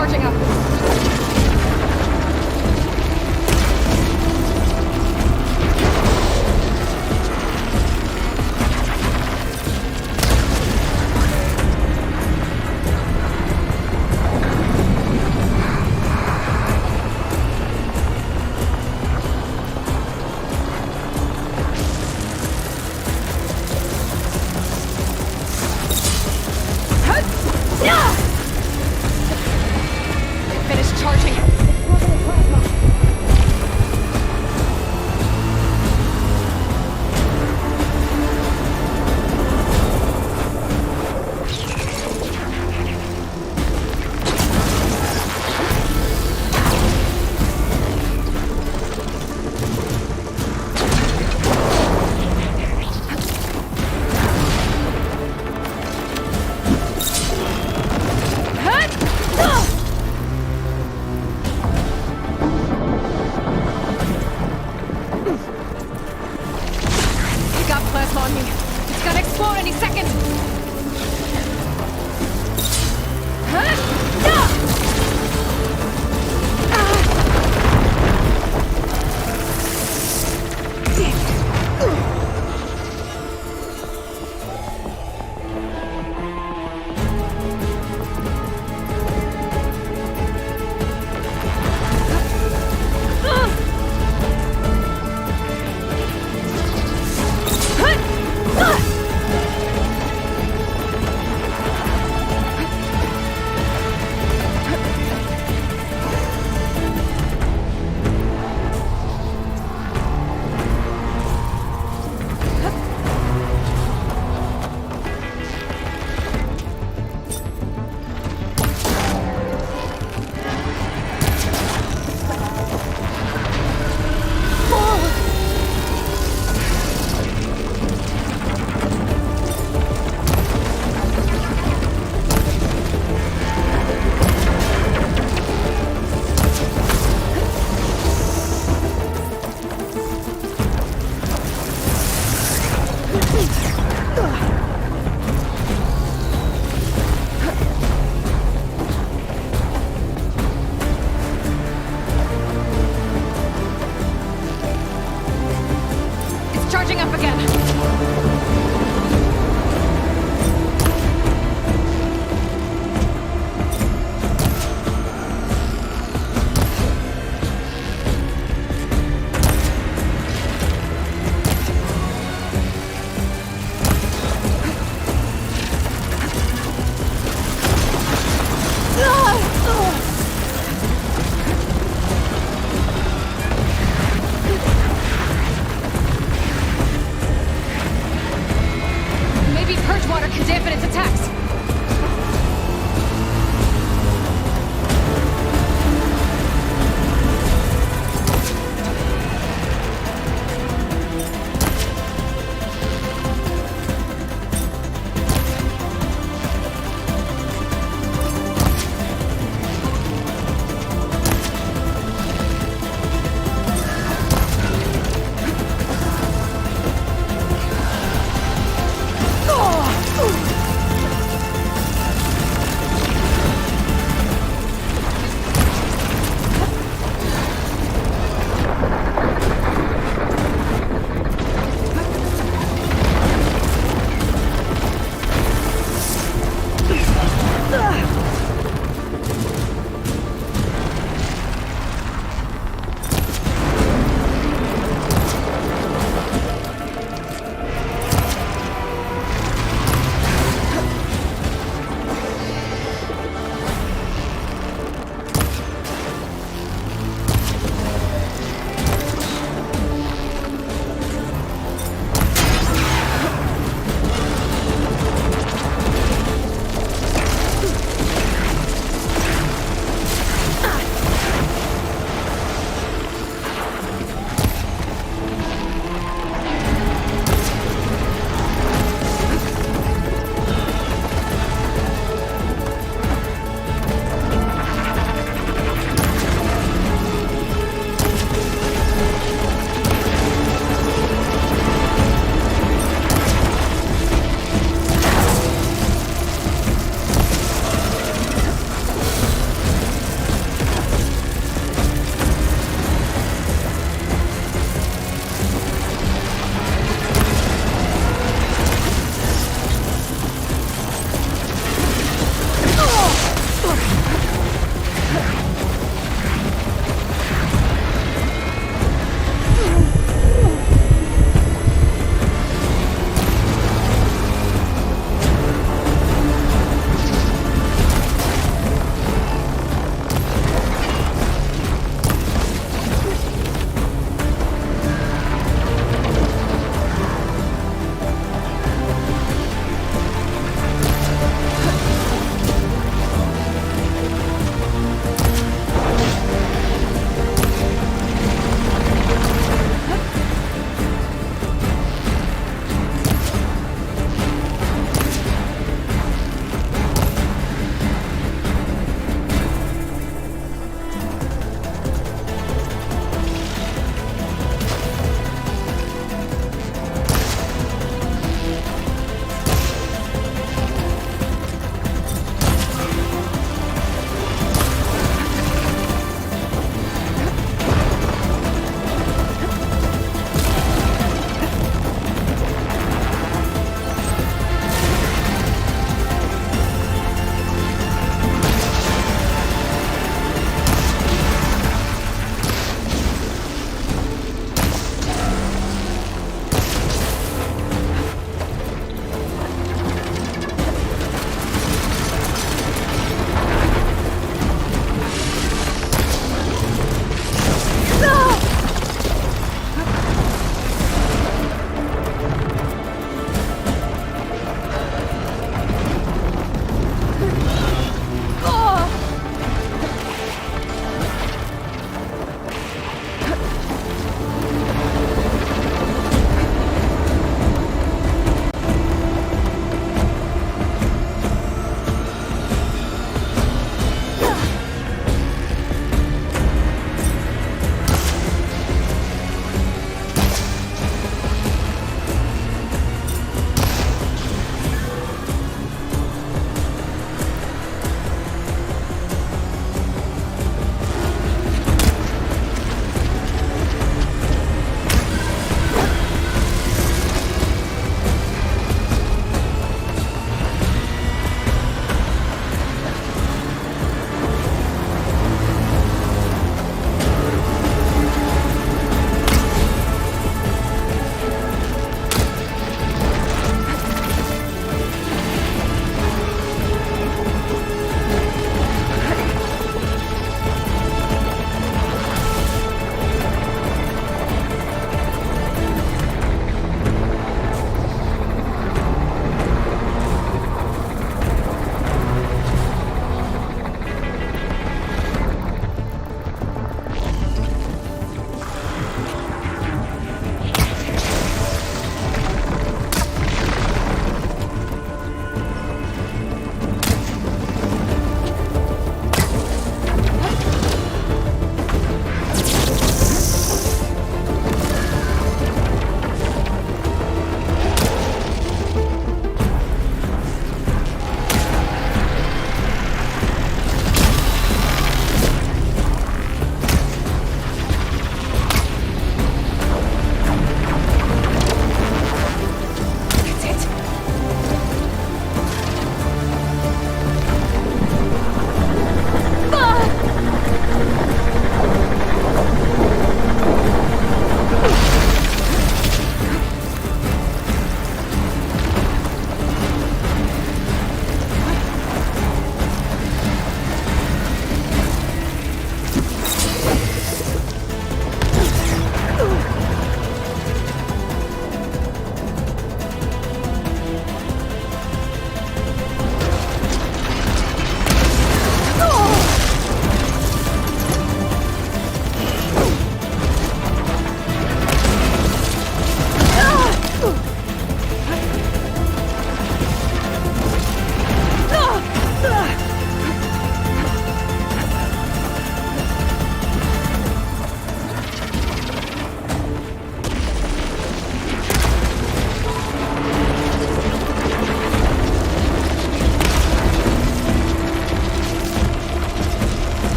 charging up.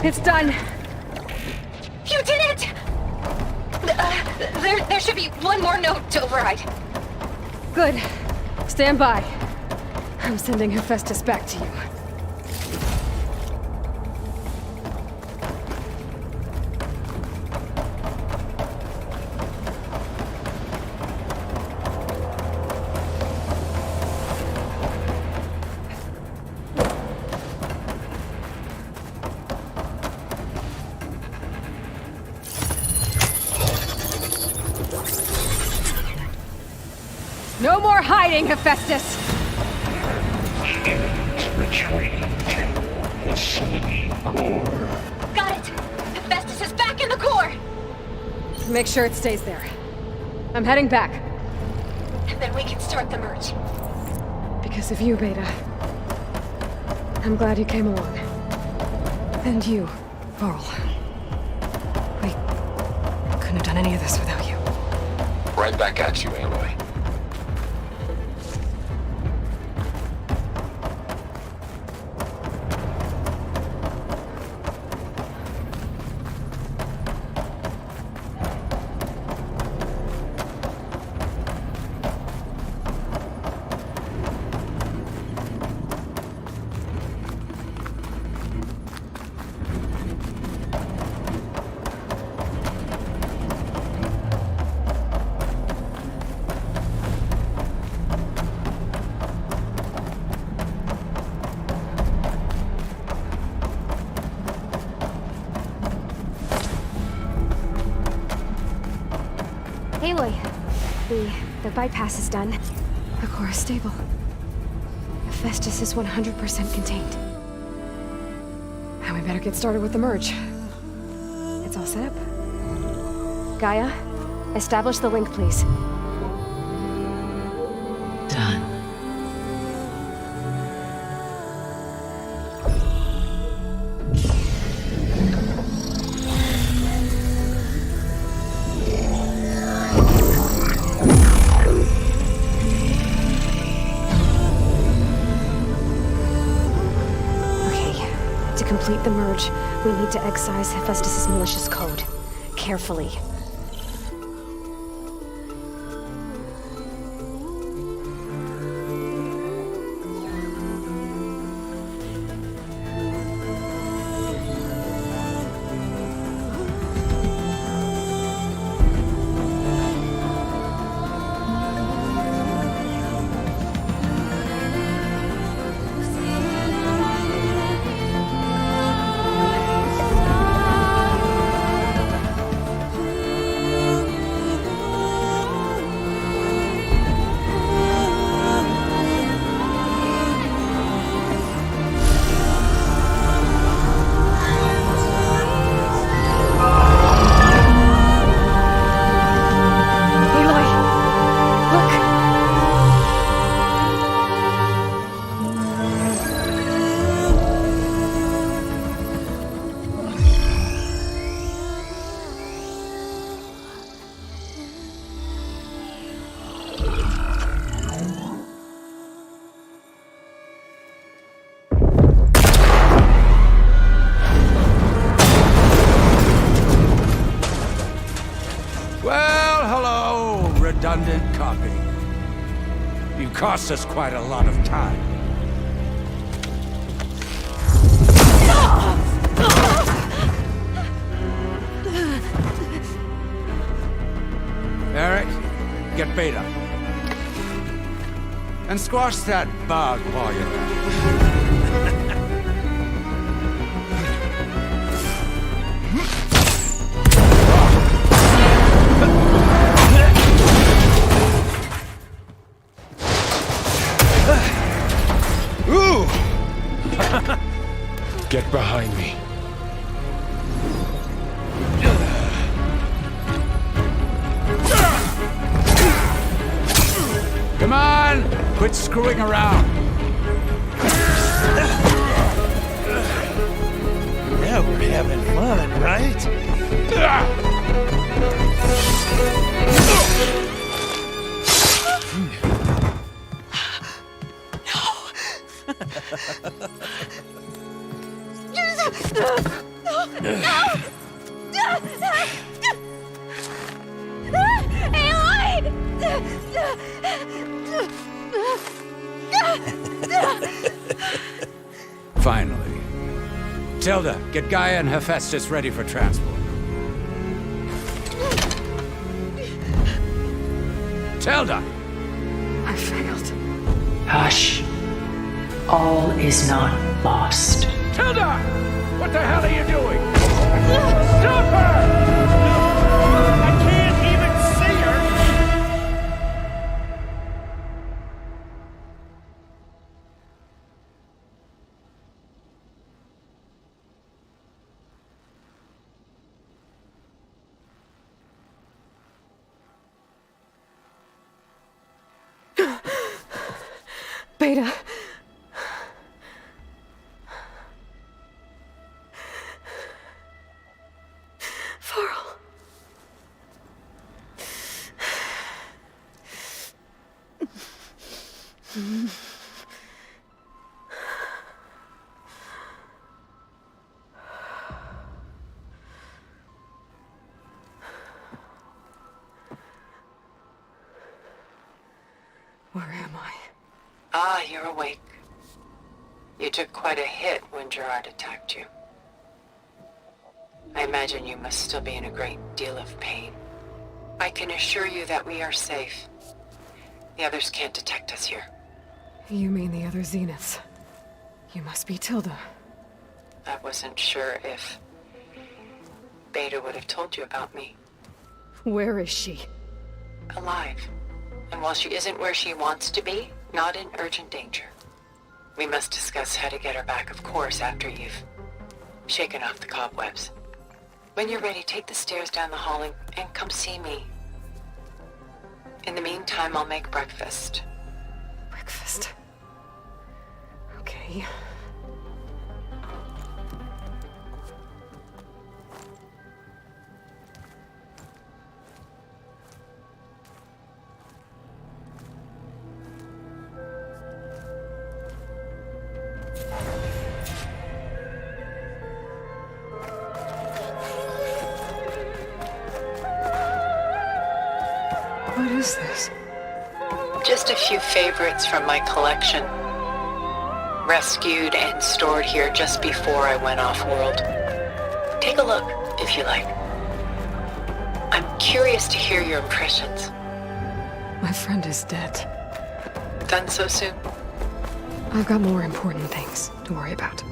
It's done. You did it! There should be one more note to override. Good. Stand by. I'm sending Hephaestus back to you. No more hiding, Hephaestus! Retreating to the sea core. Got it! Hephaestus is back in the core! Make sure it stays there. I'm heading back. And then we can start the merge. Because of you, Beta. I'm glad you came along. And you, Varl. We couldn't have done any of this without you. Right back at you, Aloy. Aloy, the bypass is done. The core is stable. Hephaestus is 100% contained. Now we better get started with the merge. It's all set up. Gaia, establish the link, please. Done. To complete the merge, we need to excise Hephaestus' malicious code. Carefully. Well, hello, redundant copy. You cost us quite a lot of time. Eric, get Beta. And squash that bug while you're at it. Ooh! Get behind me. Come on! Quit screwing around! Now we're having fun, right? You're Finally. Tilda, get Gaia and Hephaestus ready for transport. Tilda! I failed. Hush. All is not lost. Tilda! What the hell are you doing? Stop her! I can't even see her! Beta. Varl. Where am I? Ah, you're awake. You took quite a hit when Gerard attacked you. I imagine you must still be in a great deal of pain. I can assure you that we are safe. The others can't detect us here. You mean the other Zeniths? You must be Tilda. I wasn't sure if Beta would have told you about me. Where is she? Alive. And while she isn't where she wants to be, not in urgent danger. We must discuss how to get her back, of course, after you've shaken off the cobwebs. When you're ready, take the stairs down the hall and come see me. In the meantime, I'll make breakfast. Breakfast. Okay. What is this? Just a few favorites from my collection. Rescued and stored here just before I went off-world. Take a look, if you like. I'm curious to hear your impressions. My friend is dead. Done so soon? I've got more important things to worry about.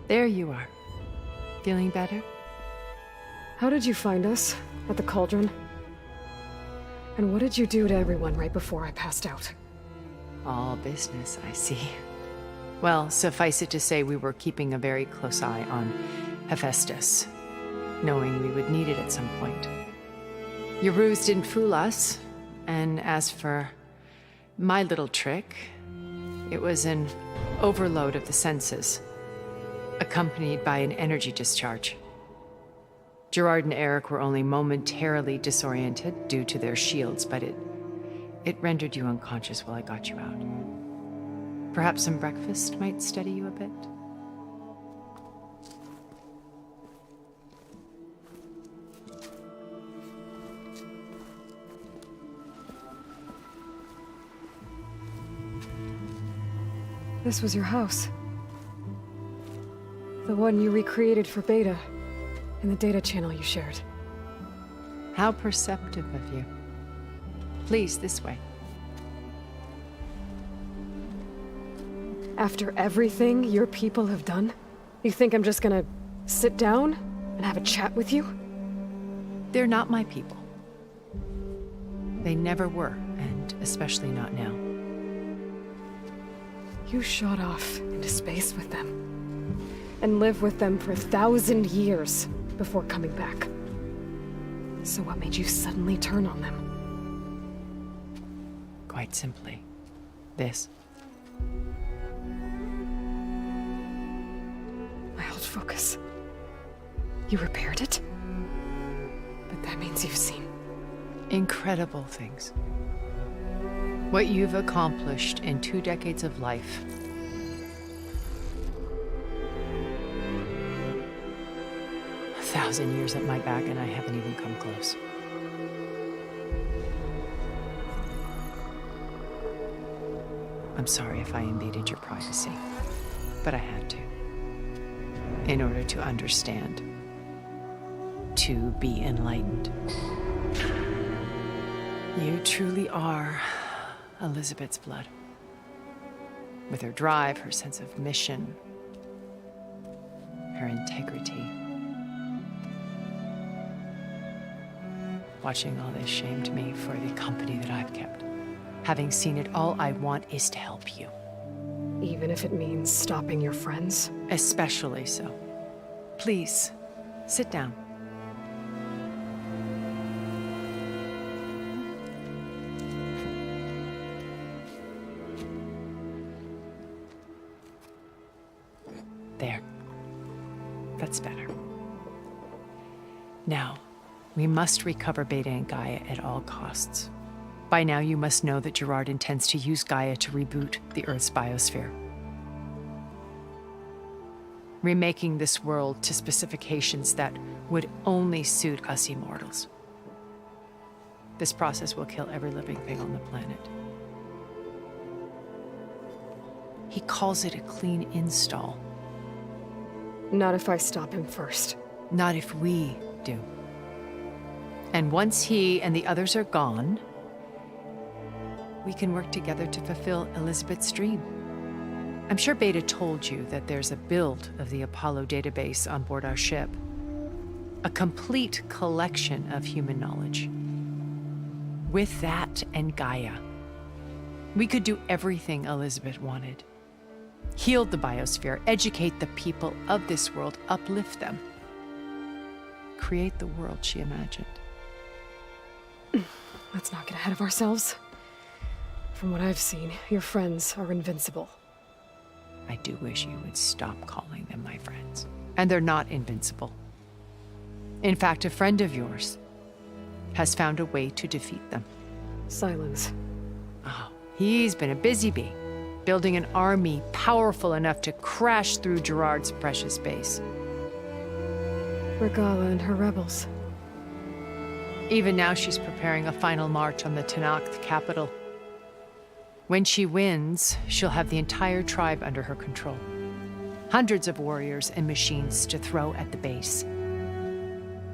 There you are. Feeling better? How did you find us? At the cauldron? And what did you do to everyone right before I passed out? All business, I see. Well, suffice it to say we were keeping a very close eye on Hephaestus, knowing we would need it at some point. Your ruse didn't fool us, and as for my little trick, it was an overload of the senses, accompanied by an energy discharge. Gerard and Eric were only momentarily disoriented due to their shields, but it rendered you unconscious while I got you out. Perhaps some breakfast might steady you a bit? This was your house. The one you recreated for Beta, in the data channel you shared. How perceptive of you. Please, this way. After everything your people have done, you think I'm just gonna sit down and have a chat with you? They're not my people. They never were, and especially not now. You shot off into space with them, and lived with them for 1,000 years before coming back. So what made you suddenly turn on them? quite simply, this. My old focus. You repaired it? But that means you've seen... Incredible things. What you've accomplished in 2 decades of life. A 1,000 years at my back and I haven't even come close. I'm sorry if I invaded your privacy, but I had to. In order to understand. To be enlightened. You truly are Elizabeth's blood. With her drive, her sense of mission, her integrity. Watching all this shamed me for the company that I've kept. Having seen it, all I want is to help you. Even if it means stopping your friends? Especially so. Please, sit down. There. That's better. Now, we must recover Beta and Gaia at all costs. By now, you must know that Gerard intends to use Gaia to reboot the Earth's biosphere. Remaking this world to specifications that would only suit us immortals. This process will kill every living thing on the planet. He calls it a clean install. Not if I stop him first. Not if we do. And once he and the others are gone, we can work together to fulfill Elizabeth's dream. I'm sure Beta told you that there's a build of the Apollo database on board our ship. A complete collection of human knowledge. With that and Gaia, we could do everything Elizabeth wanted. Heal the biosphere, educate the people of this world, uplift them. Create the world she imagined. Let's not get ahead of ourselves. From what I've seen, your friends are invincible. I do wish you would stop calling them my friends. And they're not invincible. In fact, a friend of yours has found a way to defeat them. Silence. Oh, he's been a busy bee, building an army powerful enough to crash through Gerard's precious base. Regala and her rebels. Even now, she's preparing a final march on the Tenakth capital. When she wins, she'll have the entire tribe under her control. Hundreds of warriors and machines to throw at the base.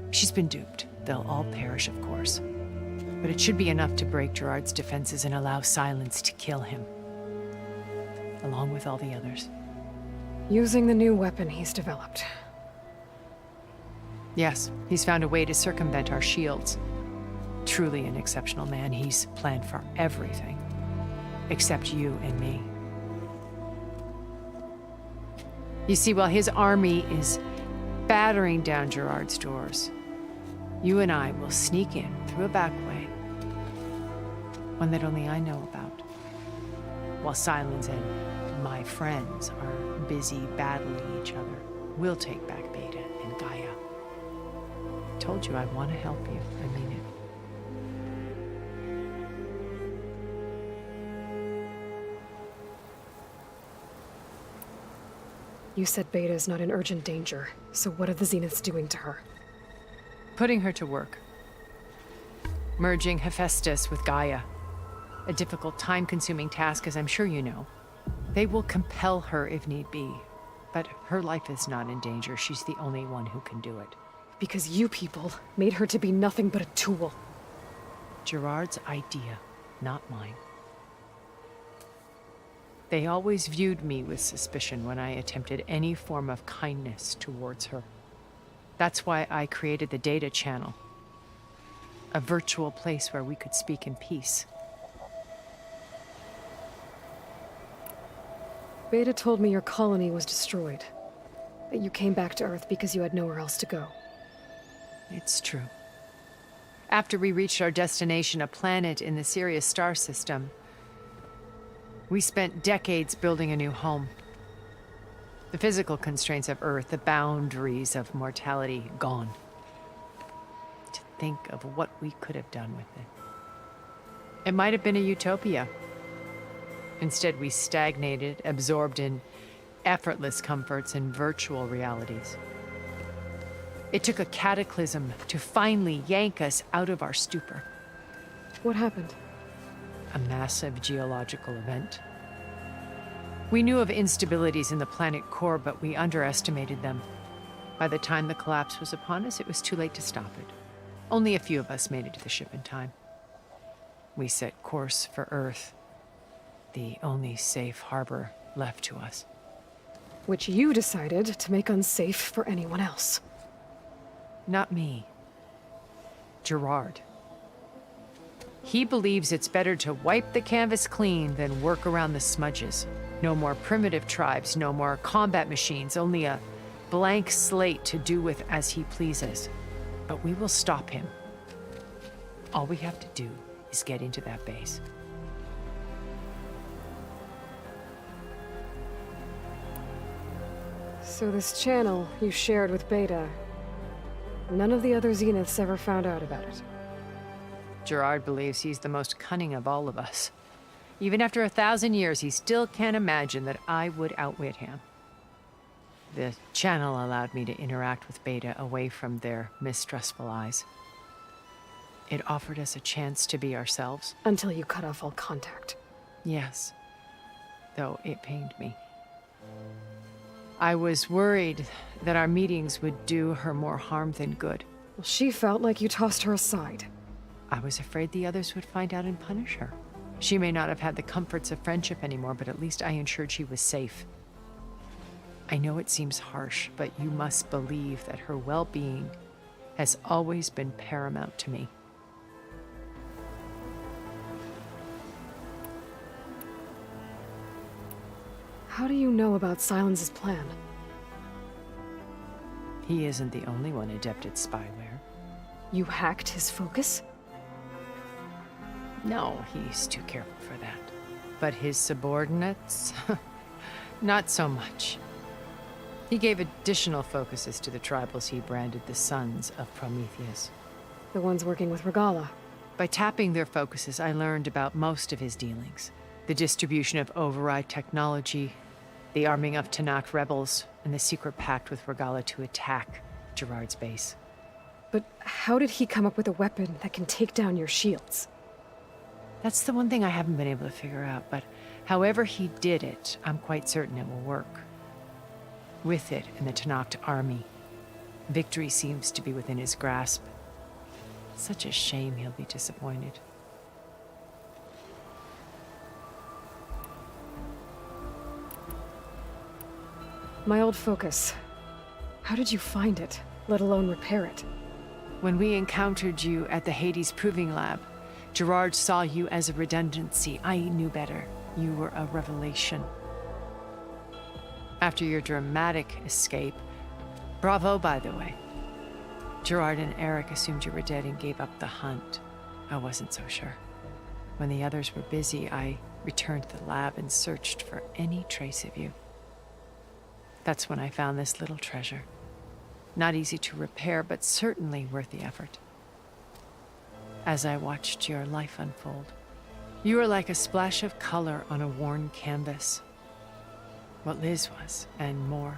She's been duped. They'll all perish, of course. But it should be enough to break Gerard's defenses and allow Silence to kill him. Along with all the others. Using the new weapon he's developed. Yes, he's found a way to circumvent our shields. Truly an exceptional man. He's planned for everything. Except you and me. You see, while his army is battering down Gerard's doors, you and I will sneak in through a back way. One that only I know about. While Silence and my friends are busy battling each other, we'll take back Beta and Gaia. I told you I want to help you. I mean it. You said Beta is not in urgent danger, so what are the Zeniths doing to her? Putting her to work. Merging Hephaestus with Gaia. A difficult, time-consuming task, as I'm sure you know. They will compel her if need be, but her life is not in danger. She's the only one who can do it. Because you people made her to be nothing but a tool. Gerard's idea, not mine. They always viewed me with suspicion when I attempted any form of kindness towards her. That's why I created the data channel. A virtual place where we could speak in peace. Beta told me your colony was destroyed. That you came back to Earth because you had nowhere else to go. It's true. After we reached our destination, a planet in the Sirius star system, We spent decades building a new home. The physical constraints of Earth, the boundaries of mortality, gone. To think of what we could have done with it. It might have been a utopia. Instead, we stagnated, absorbed in effortless comforts and virtual realities. It took a cataclysm to finally yank us out of our stupor. What happened? A massive geological event. We knew of instabilities in the planet core, but we underestimated them. By the time the collapse was upon us, it was too late to stop it. Only a few of us made it to the ship in time. We set course for Earth, the only safe harbor left to us. Which you decided to make unsafe for anyone else. Not me. Gerard. He believes it's better to wipe the canvas clean than work around the smudges. No more primitive tribes, no more combat machines, only a blank slate to do with as he pleases. But we will stop him. All we have to do is get into that base. So this channel you shared with Beta, none of the other Zeniths ever found out about it. Gerard believes he's the most cunning of all of us. Even after 1,000 years, he still can't imagine that I would outwit him. The channel allowed me to interact with Beta away from their mistrustful eyes. It offered us a chance to be ourselves. Until you cut off all contact. Yes, though it pained me. I was worried that our meetings would do her more harm than good. Well, she felt like you tossed her aside. I was afraid the others would find out and punish her. She may not have had the comforts of friendship anymore, but at least I ensured she was safe. I know it seems harsh, but you must believe that her well-being has always been paramount to me. How do you know about Silence's plan? He isn't the only one adept at spyware. You hacked his focus? No, he's too careful for that. But his subordinates? Not so much. He gave additional focuses to the tribals he branded the Sons of Prometheus. The ones working with Regala. By tapping their focuses, I learned about most of his dealings. The distribution of override technology, the arming of Tanakh rebels, and the secret pact with Regala to attack Gerard's base. But how did he come up with a weapon that can take down your shields? That's the one thing I haven't been able to figure out, but however he did it, I'm quite certain it will work. With it and the Tanakh army, victory seems to be within his grasp. Such a shame he'll be disappointed. My old focus. How did you find it, let alone repair it? When we encountered you at the Hades Proving Lab, Gerard saw you as a redundancy. I knew better. You were a revelation. After your dramatic escape, bravo, by the way. Gerard and Eric assumed you were dead and gave up the hunt. I wasn't so sure. When the others were busy, I returned to the lab and searched for any trace of you. That's when I found this little treasure. Not easy to repair, but certainly worth the effort. As I watched your life unfold, you were like a splash of color on a worn canvas. What Liz was, and more.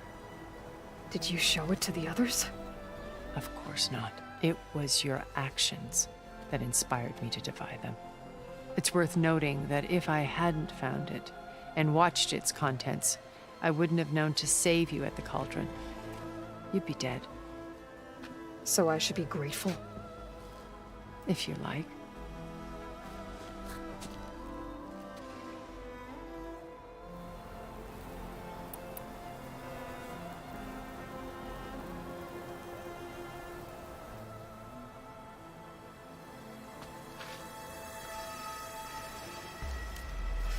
Did you show it to the others? Of course not. It was your actions that inspired me to defy them. It's worth noting that if I hadn't found it and watched its contents, I wouldn't have known to save you at the cauldron. You'd be dead. So I should be grateful? If you like.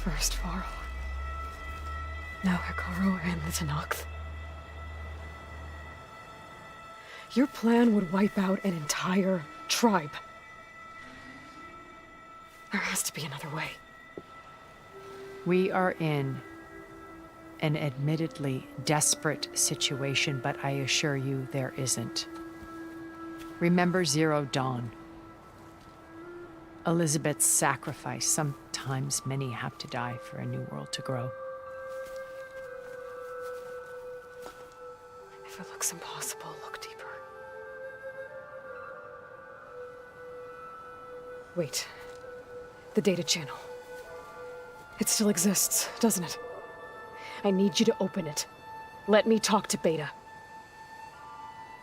First Varl. Now Hikaru and the Tanakh. Your plan would wipe out an entire tribe. There has to be another way. We are in an admittedly desperate situation, but I assure you there isn't. Remember Zero Dawn. Elizabeth's sacrifice. Sometimes many have to die for a new world to grow. If it looks impossible, look deeper. Wait. The data channel. It still exists, doesn't it? I need you to open it. Let me talk to Beta.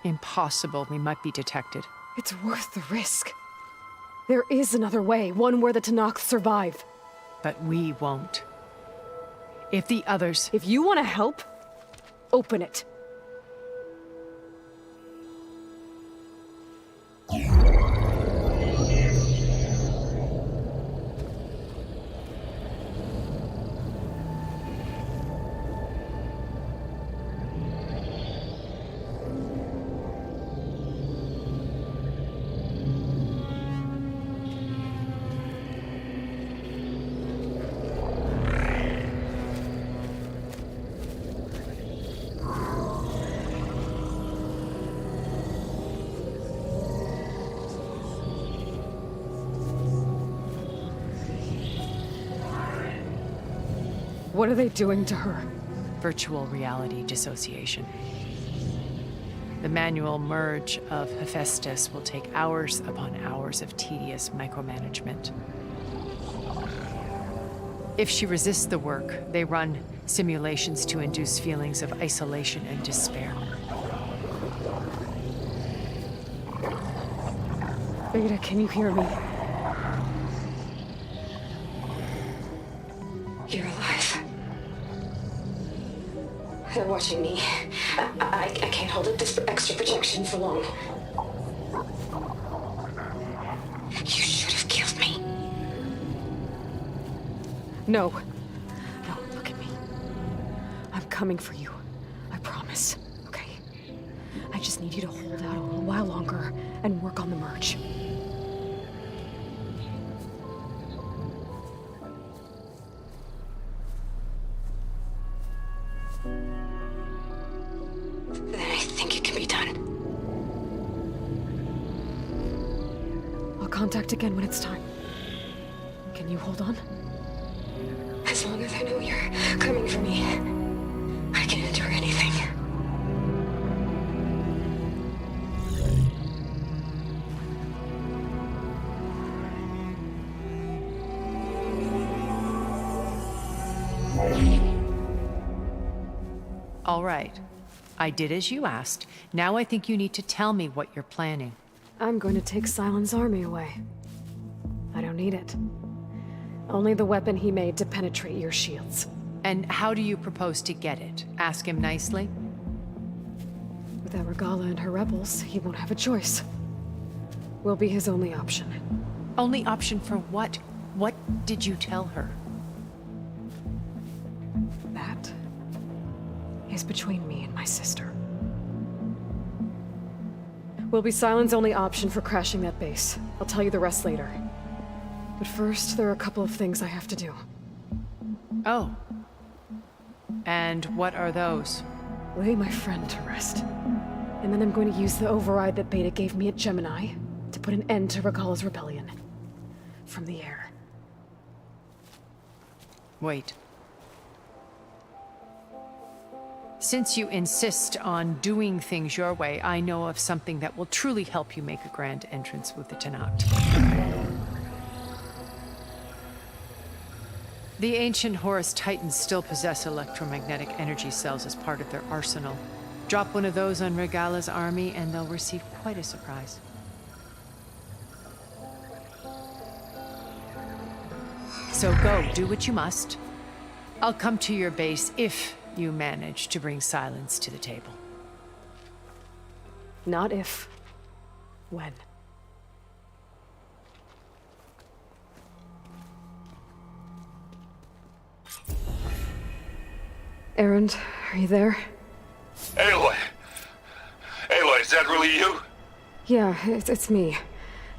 Impossible. We might be detected. It's worth the risk. There is another way, one where the Tanakh survive. But we won't. If the others... If you want to help, open it. What are they doing to her? Virtual reality dissociation. The manual merge of Hephaestus will take hours upon hours of tedious micromanagement. If she resists the work, they run simulations to induce feelings of isolation and despair. Beta, can you hear me? You're alive. They're watching me. I can't hold up this extra protection for long. You should have killed me. No. No, look at me. I'm coming for you. I promise. Okay? I just need you to hold out a little while longer and work on the merge. Then I think it can be done. I'll contact again when it's time. Can you hold on? As long as I know you're coming for me, I can endure anything. All right. I did as you asked. Now I think you need to tell me what you're planning. I'm going to take Silent's army away. I don't need it. Only the weapon he made to penetrate your shields. And how do you propose to get it? Ask him nicely? Without Regala and her rebels, he won't have a choice. We'll be his only option. Only option for what? What did you tell her? That is between me and my sister. Will be Silent's only option for crashing that base. I'll tell you the rest later. But first, there are a couple of things I have to do. Oh. And what are those? Lay my friend to rest. And then I'm going to use the override that Beta gave me at Gemini to put an end to Regala's rebellion. From the air. Wait. Since you insist on doing things your way, I know of something that will truly help you make a grand entrance with the Tanakh. The ancient Horus Titans still possess electromagnetic energy cells as part of their arsenal. Drop one of those on Regala's army and they'll receive quite a surprise. So go, do what you must. I'll come to your base if you manage to bring Silence to the table. Not if. When. Erend, are you there? Aloy! Aloy, is that really you? Yeah, it's me.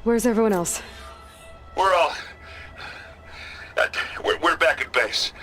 Where's everyone else? We're all... we're back at base.